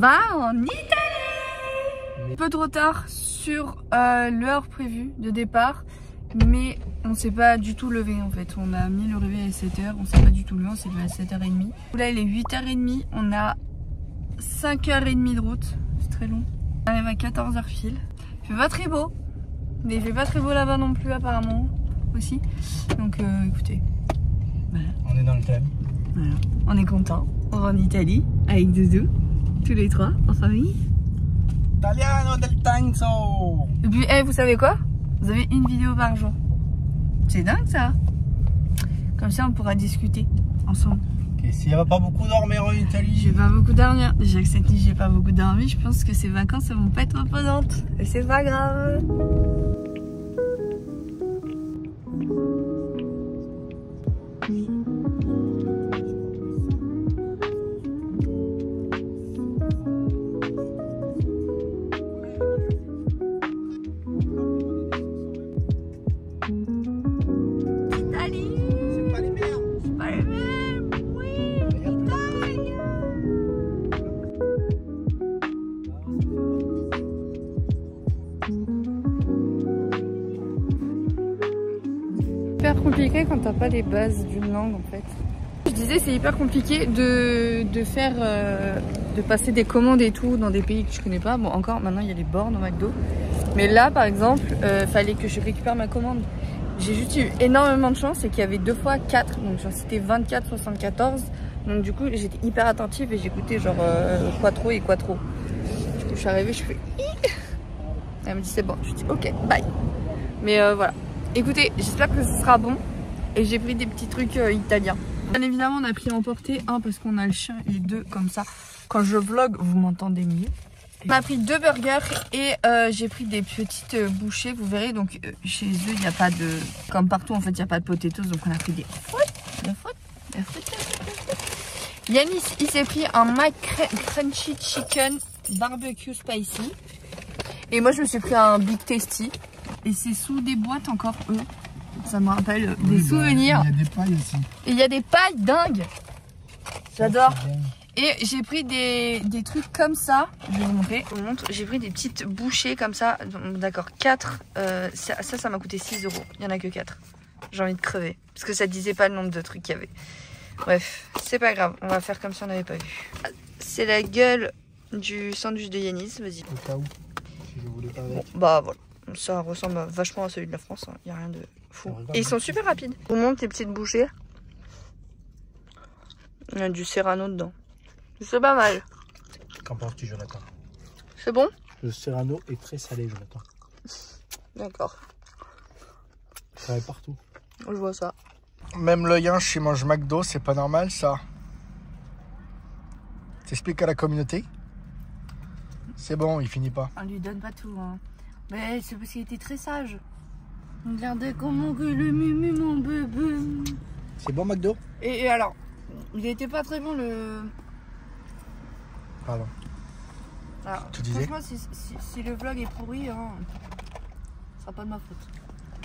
va en Italie. Un peu de retard sur l'heure prévue de départ, mais on s'est pas du tout levé en fait. On a mis le réveil à 7h, on s'est pas du tout levé, on s'est levé à 7h30. Là il est 8h30, on a 5h30 de route, c'est très long. On arrive à 14h pile. Il fait pas très beau, mais il fait pas très beau là-bas non plus apparemment aussi. Donc écoutez, voilà. On est dans le thème. Voilà. On est content. On va en Italie avec Doudou, tous les trois en famille. Italiano del Tanzo. Et puis, hey, vous savez quoi? Vous avez une vidéo par jour. C'est dingue ça. Comme ça, on pourra discuter ensemble. Ok, s'il n'y a pas beaucoup dormir en Italie. J'ai pas beaucoup dormi. Déjà que cette nuit, j'ai pas beaucoup dormi. Je pense que ces vacances, elles vont pas être reposantes. Et c'est pas grave. Hyper compliqué quand t'as pas les bases d'une langue en fait. Je disais c'est hyper compliqué de faire de passer des commandes et tout dans des pays que je connais pas. Bon encore maintenant il y a les bornes au McDo, mais là par exemple fallait que je récupère ma commande. J'ai juste eu énormément de chance et qu'il y avait 2 fois 4, donc genre c'était 24 74, donc du coup j'étais hyper attentive et j'écoutais genre quattro et quattro. Du coup je suis arrivée, je fais elle me dit c'est bon, je dis ok bye, mais voilà. Écoutez, j'espère que ce sera bon. Et j'ai pris des petits trucs italiens. Bien évidemment, on a pris à emporter. Un, parce qu'on a le chien. Et 2, comme ça, quand je vlog, vous m'entendez mieux. On a pris 2 burgers. Et j'ai pris des petites bouchées. Vous verrez, donc chez eux, il n'y a pas de... Comme partout, en fait, il n'y a pas de potatoes. Donc on a pris des frites. Yanis, il s'est pris un Mac Crunchy Chicken Barbecue Spicy. Et moi, je me suis pris un Big Tasty. Et c'est sous des boîtes encore, eux. Ça me rappelle des souvenirs. Il y a des pailles aussi. Et il y a des pailles dingues. J'adore. Et j'ai pris des trucs comme ça. Je vais vous montrer. Je vous montre. J'ai pris des petites bouchées comme ça. D'accord, 4. Ça m'a coûté 6 €. Il n'y en a que 4. J'ai envie de crever. Parce que ça disait pas le nombre de trucs qu'il y avait. Bref, c'est pas grave. On va faire comme si on n'avait pas vu. C'est la gueule du sandwich de Yanis. Vas-y. Au cas où. Si je voulais pas avec. Bon, bah voilà. Ça ressemble vachement à celui de la France, il n'y a rien de fou. Et ils sont super rapides. Je vous montre les petites bouchées. Il y a du serrano dedans. C'est pas mal. Qu'en penses-tu, Jonathan? C'est bon? Le serrano est très salé, Jonathan. D'accord. Ça va partout. Je vois ça. Même le yinche, il mange McDo, c'est pas normal ça. T'expliques à la communauté? C'est bon, il finit pas. On lui donne pas tout, hein. Mais c'est parce qu'il était très sage. Regardez comment que le mumu mon bébé. C'est bon McDo? Et alors, il était pas très bon le... Pardon. Alors, tu disais? franchement, si le vlog est pourri, hein, ce sera pas de ma faute.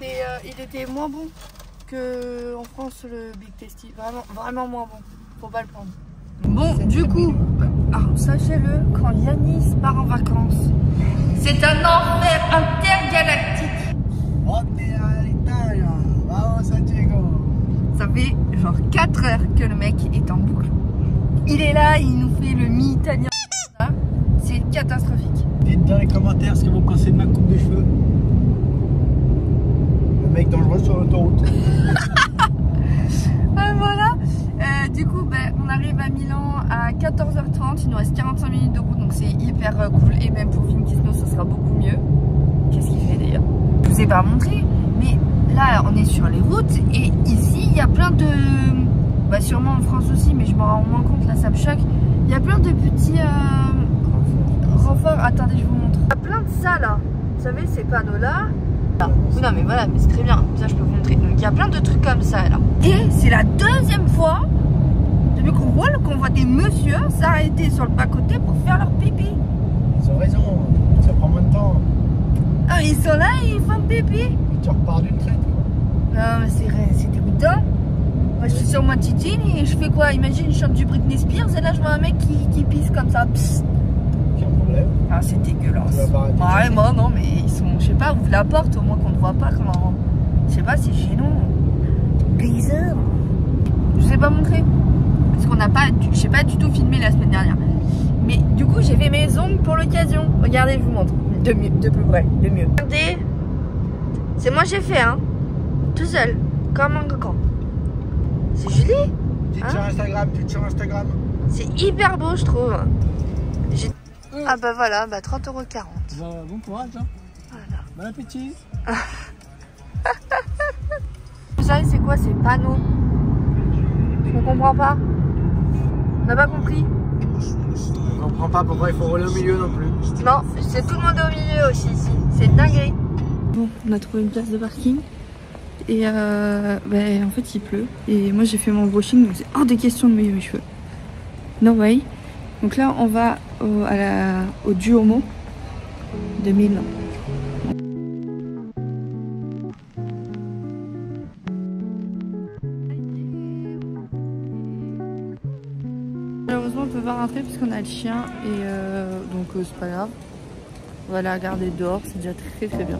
Mais il était moins bon que en France le Big Tasty. Vraiment moins bon. Faut pas le prendre. Bon, du coup, sachez-le, quand Yanis part en vacances, c'est un enfer intergalactique. Ça fait genre 4 heures que le mec est en boucle. Il est là, il nous fait le mi-italien. C'est catastrophique. Dites dans les commentaires ce que vous pensez de ma coupe de cheveux. Le mec dangereux sur l'autoroute. Voilà. Du coup, on arrive à Milan à 14h30. Il nous reste 45 minutes de route, donc c'est hyper cool. Et même pour Vinkisno, ce sera beaucoup mieux. Qu'est-ce qu'il fait d'ailleurs? Je vous ai pas montré, mais là, on est sur les routes. Et ici, il y a plein de... sûrement en France aussi, mais je m'en rends moins compte. Là, ça me choque. Il y a plein de petits renforts. Attendez, je vous montre. Il y a plein de ça, là. Vous savez, ces panneaux-là. Oui, non, mais voilà, mais c'est très bien. Ça, je peux vous montrer. Donc, il y a plein de trucs comme ça, là. Et c'est la deuxième fois depuis qu'on voit des messieurs s'arrêter sur le bas-côté pour faire leur pipi. Ils ont raison, ça prend moins de temps. Ah, ils sont là et ils font pipi. Et tu repars d'une traite, quoi. Non, mais c'est dégoûtant. Moi, je suis sur ma titine et je fais quoi? Imagine, je chante du Britney Spears et là, je vois un mec qui pisse comme ça. Psst. enlèves. Ah, c'est dégueulasse. Tu vas pas arrêter de Ouais, chasser. moi non, mais ils sont. Je sais pas, ouvre la porte au moins qu'on ne voit pas comment. Je sais pas, c'est gênant. Geyser. Je vous ai pas montré. Parce qu'on n'a pas. J'ai pas du tout filmé la semaine dernière. Mais du coup, j'ai fait mes ongles pour l'occasion. Regardez, je vous montre. De mieux, de plus près, de mieux. Regardez. C'est moi j'ai fait, hein. Tout seul. Comme un cocan. C'est joli. Petite sur Instagram, petite sur Instagram. C'est hyper beau, je trouve. Ah bah voilà, bah 30,40 €. Bon courage, hein. Voilà. Bon appétit. Vous savez c'est quoi ces panneaux? On comprend pas. On n'a pas compris. On comprend pas pourquoi il faut rouler au milieu non plus. Non, c'est tout le monde au milieu aussi ici. C'est dingue. Bon, on a trouvé une place de parking. Et en fait il pleut. Et moi j'ai fait mon brushing, donc c'est hors des questions de mouiller mes cheveux. No way. Donc là on va au Duomo de Milan. Malheureusement on peut pas rentrer puisqu'on a le chien et donc c'est pas grave. On va la garder dehors, c'est déjà très très bien.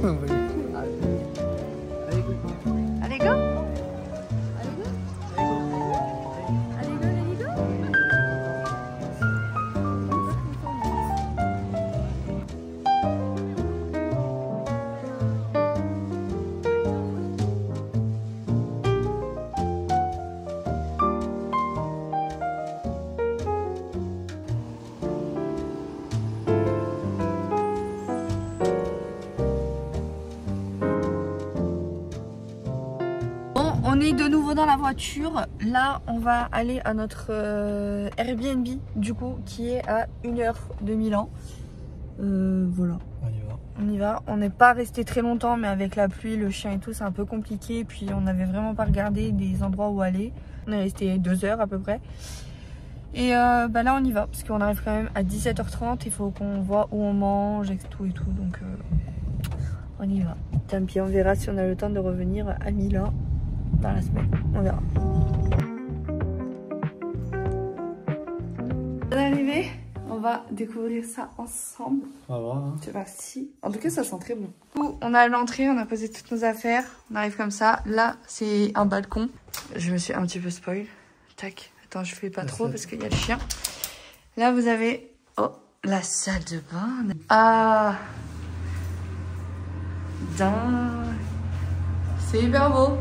Allez go! Allez go! Allez go, allez go! On est de nouveau dans la voiture. Là, on va aller à notre Airbnb, du coup, qui est à 1 heure de Milan. Voilà. On y va. On y va. On n'est pas resté très longtemps, mais avec la pluie, le chien et tout, c'est un peu compliqué. Puis, on n'avait vraiment pas regardé des endroits où aller. On est resté 2 heures à peu près. Et là, on y va, parce qu'on arrive quand même à 17h30. Il faut qu'on voit où on mange et tout. Donc, on y va. Tant pis, on verra si on a le temps de revenir à Milan. Dans la semaine, on verra. On est arrivé, on va découvrir ça ensemble. On va voir. Hein. C'est parti. En tout cas, ça sent très bon. Du coup, on a l'entrée, on a posé toutes nos affaires. On arrive comme ça. Là, c'est un balcon. Je me suis un petit peu spoil. Tac. Attends, je fais pas trop parce qu'il y a le chien. Là, vous avez la salle de bain. Ah, dingue. C'est hyper beau.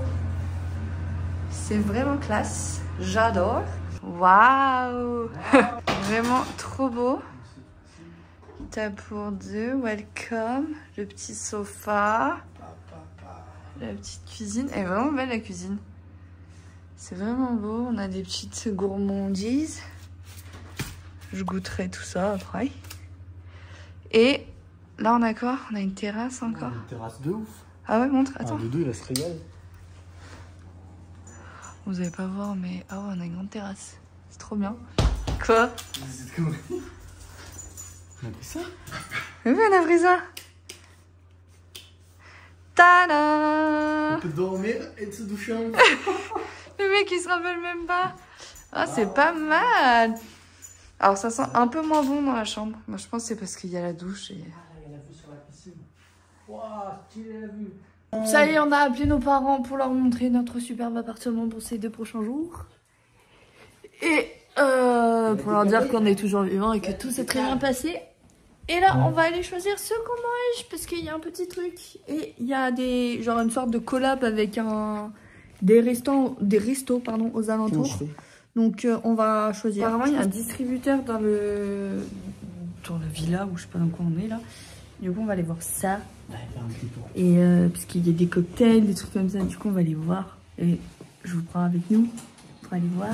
C'est vraiment classe, j'adore. Waouh, vraiment trop beau. Table pour deux, welcome. Le petit sofa. La petite cuisine. Elle est vraiment belle la cuisine. C'est vraiment beau. On a des petites gourmandises. Je goûterai tout ça après. Et là on a quoi? On a une terrasse encore. Une terrasse de ouf. Ah ouais, montre, attends. Doudou, il va se régaler. Vous allez pas voir, mais ah ouais, on a une grande terrasse. C'est trop bien. Quoi? On a pris ça? Oui, on a pris ça. Tada! On peut dormir et se doucher en même. Le mec, il se rappelle même pas. Ah, c'est pas mal. Alors, ça sent un peu moins bon dans la chambre. Moi, je pense que c'est parce qu'il y a la douche. Et... Il y a la vue sur la piscine. Waouh, stylé la vue. Ça y est, on a appelé nos parents pour leur montrer notre superbe appartement pour ces 2 prochains jours. Et pour leur dire qu'on est toujours vivant et que tout s'est très bien passé. Et là, on va aller choisir ce qu'on mange parce qu'il y a un petit truc. Et il y a genre une sorte de collab avec des restos aux alentours. Donc on va choisir. Apparemment, il y a un distributeur dans la villa ou je sais pas dans quoi on est là. Du coup, on va aller voir ça. Ouais, faire un petit tour. Et parce qu'il y a des cocktails, des trucs comme ça. Du coup, on va aller voir. Et je vous prends avec nous pour aller voir.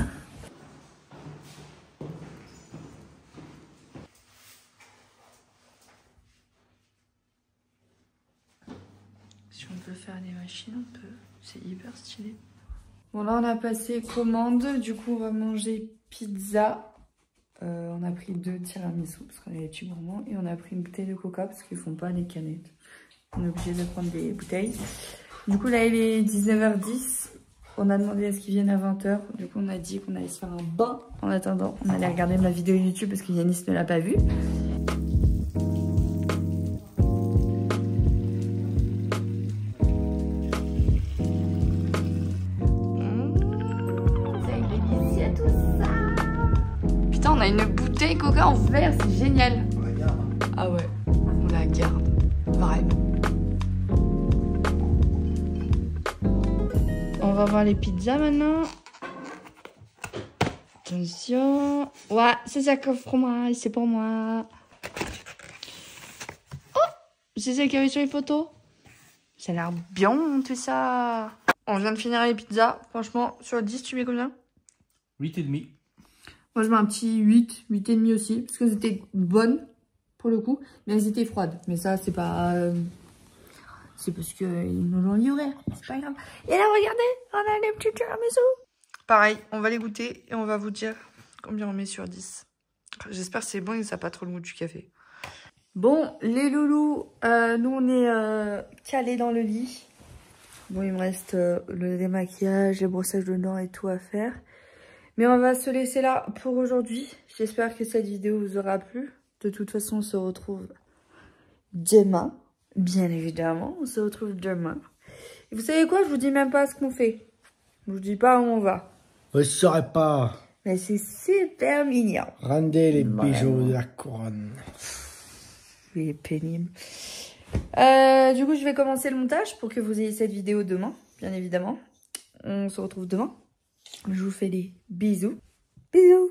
stylé un peu. C'est hyper stylé. Bon là on a passé commande. Du coup on va manger pizza. On a pris 2 tiramisu parce qu'on est petits gourmands. Et on a pris une bouteille de coca parce qu'ils font pas les canettes. On est obligé de prendre des bouteilles. Du coup là il est 19h10. On a demandé à ce qu'ils viennent à 20h. Du coup on a dit qu'on allait se faire un bain. En attendant on allait regarder ma vidéo YouTube parce que Yanis ne l'a pas vue. Putain, on a une bouteille coca en verre, c'est génial. On la garde. Ah ouais, on la garde. Vraiment. On va voir les pizzas maintenant. Attention. Ouais, c'est ça que fromage, c'est pour moi. Oh, c'est celle qu'il y avait sur les photos. Ça a l'air bien tout ça. On vient de finir les pizzas. Franchement, sur 10, tu mets combien? 8,5. Moi, je mets un petit 8, 8,5 aussi. Parce qu'elles étaient bonnes, pour le coup. Mais elles étaient froides. Mais ça, c'est pas... c'est parce qu'ils nous l'ont livré. C'est pas grave. Et là, regardez, on a les petits tiramisu. Pareil, on va les goûter et on va vous dire combien on met sur 10. J'espère que c'est bon et que ça n'a pas trop le goût du café. Bon, les loulous, nous, on est calés dans le lit. Bon, il me reste le démaquillage, le brossage de dents et tout à faire. Mais on va se laisser là pour aujourd'hui. J'espère que cette vidéo vous aura plu. De toute façon, on se retrouve demain. Bien évidemment, on se retrouve demain. Et vous savez quoi? Je vous dis même pas ce qu'on fait. Je vous dis pas où on va. Vous ne saurez pas. Mais c'est super mignon. Rendez les bijoux de la couronne. Il est pénible. Du coup, je vais commencer le montage pour que vous ayez cette vidéo demain, bien évidemment. On se retrouve demain. Je vous fais des bisous. Bisous.